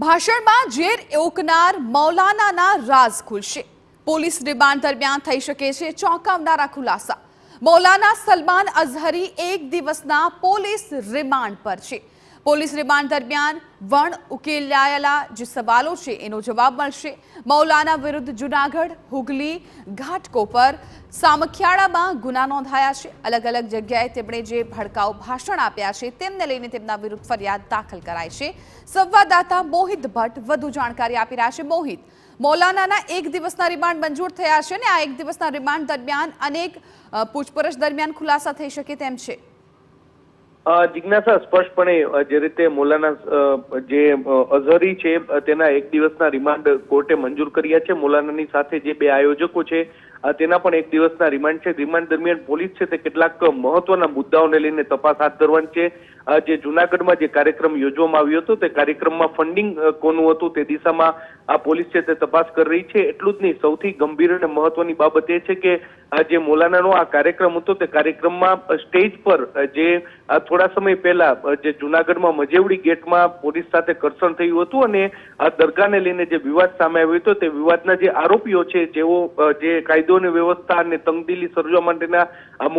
ભાષણમાં ઝેર ઓકનાર મૌલાનાના રાઝ ખુલશે। પોલીસ રિમાન્ડ દરમિયાન થઈ શકે છે ચોંકાવનારા ખુલાસા। મૌલાના સલમાન અઝહરી એક દિવસના પોલીસ રિમાન્ડ પર છે। પોલીસ રિમાન્ડ દરમિયાન વણ ઉકેલાયેલા જે સવાલો છે એનો જવાબ મળશે। મૌલાના વિરુદ્ધ જૂનાગઢ, હુગલી, ઘાટકોપર, સામખિયાળામાં ગુના નોંધાયા છે। અલગ અલગ જગ્યાએ તેમણે જે ભડકાઉ ભાષણ આપ્યા છે તેમને લઈને તેમના વિરુદ્ધ ફરિયાદ દાખલ કરાઈ છે। સંવાદદાતા મોહિત ભટ્ટ વધુ જાણકારી આપી રહ્યા છે। મોહિત, મૌલાનાના એક દિવસના રિમાન્ડ મંજૂર થયા છે ને આ એક દિવસના રિમાન્ડ દરમિયાન અનેક પૂછપરછ દરમિયાન ખુલાસા થઈ શકે તેમ છે। જિજ્ઞાસા, સ્પષ્ટપણે જે રીતે મૌલાના જે અઝહરી છે તેના એક દિવસના રિમાન્ડ કોર્ટે મંજૂર કર્યા છે। મૌલાનાની સાથે જે બે આયોજકો છે તેના પણ એક દિવસના રિમાન્ડ છે। રિમાન્ડ દરમિયાન પોલીસ છે તે કેટલાક મહત્વના મુદ્દાઓને લઈને તપાસ હાથ ધરવાની છે। જે જૂનાગઢમાં જે કાર્યક્રમ યોજવામાં આવ્યો હતો તે કાર્યક્રમમાં ફંડિંગ કોનું હતું તે દિશામાં આ પોલીસ છે તે તપાસ કરી રહી છે। એટલું જ નહીં, સૌથી ગંભીર અને મહત્વની બાબત એ છે કે જે મૌલાનાનો આ કાર્યક્રમ હતો તે કાર્યક્રમમાં સ્ટેજ પર જે થોડા સમય પહેલા જે જૂનાગઢમાં મજેવડી ગેટમાં પોલીસ સાથે ઘર્ષણ થયું હતું અને આ દરગાહને લઈને જે વિવાદ સામે આવ્યો હતો તે વિવાદના જે આરોપીઓ છે જેઓ જે કાયદો અને વ્યવસ્થા અને તંગદિલી સર્જવા માટેના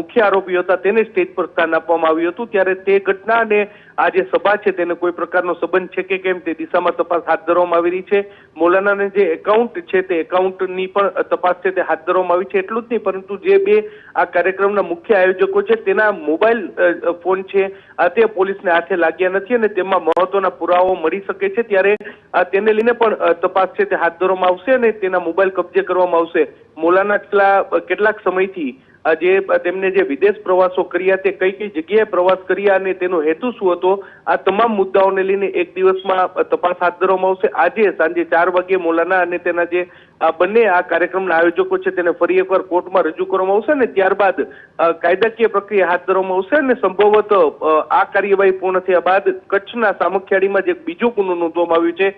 મુખ્ય આરોપીઓ હતા તેને સ્ટેજ પર સ્થાન આપવામાં આવ્યું હતું, ત્યારે તે ઘટના અને આ જે સભા છે તેને કોઈ પ્રકારનો સંબંધ છે કે કેમ તે દિશામાં તપાસ હાથ ધરવામાં આવી રહી છે। મૌલાનાને જે એકાઉન્ટ છે તે એકાઉન્ટની પણ તપાસ છે તે હાથ ધરવામાં આવી છે। એટલું જ નહીં, પરંતુ જે બે આ કાર્યક્રમના મુખ્ય આયોજકો છે તેના મોબાઈલ ફોન છે તે પોલીસને હાથે લાગ્યા નથી અને તેમાં મહત્વના પુરાવાઓ મળી શકે છે, ત્યારે તેને લઈને પણ તપાસ છે તે હાથ ધરવામાં આવશે અને તેના મોબાઈલ કબજે કરવામાં આવશે। મૌલાના કેટલાક સમયથી જે તેમને જે વિદેશ પ્રવાસો કર્યા તે કઈ કઈ જગ્યાએ પ્રવાસ કર્યા અને તેનો હેતુ શું હતો, આ તમામ મુદ્દાઓને લઈને એક દિવસમાં તપાસ હાથ ધરવામાં આવશે। આજે સાંજે 4 વાગ્યે મૌલાના અને તેના જે બંને આ કાર્યક્રમના આયોજકો છે તેને ફરી એકવાર કોર્ટમાં રજૂ કરવામાં આવશે અને ત્યારબાદ કાયદાકીય પ્રક્રિયા હાથ ધરવામાં આવશે અને સંભવત આ કાર્યવાહી પૂર્ણ થયા બાદ કચ્છના સામખિયાળીમાં જે બીજો ગુનો નોંધવામાં આવ્યો છે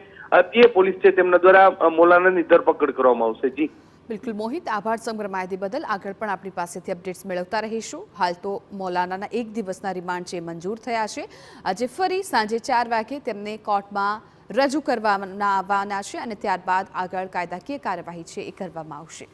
તે પોલીસ છે તેમના દ્વારા મૌલાનાની ધરપકડ કરવામાં આવશે। જી બિલકુલ મોહિત, આભાર સમગ્ર માહિતી બદલ। આગળ પણ આપણી પાસેથી અપડેટ્સ મેળવતા રહીશું। હાલ તો મૌલાનાના એક દિવસના રિમાન્ડ છે મંજૂર થયા છે। આજે ફરી સાંજે 4 વાગે તેમને કોર્ટમાં રજૂ કરવાના આવવાના છે અને ત્યારબાદ આગળ કાયદાકીય કાર્યવાહી છે એ કરવામાં આવશે।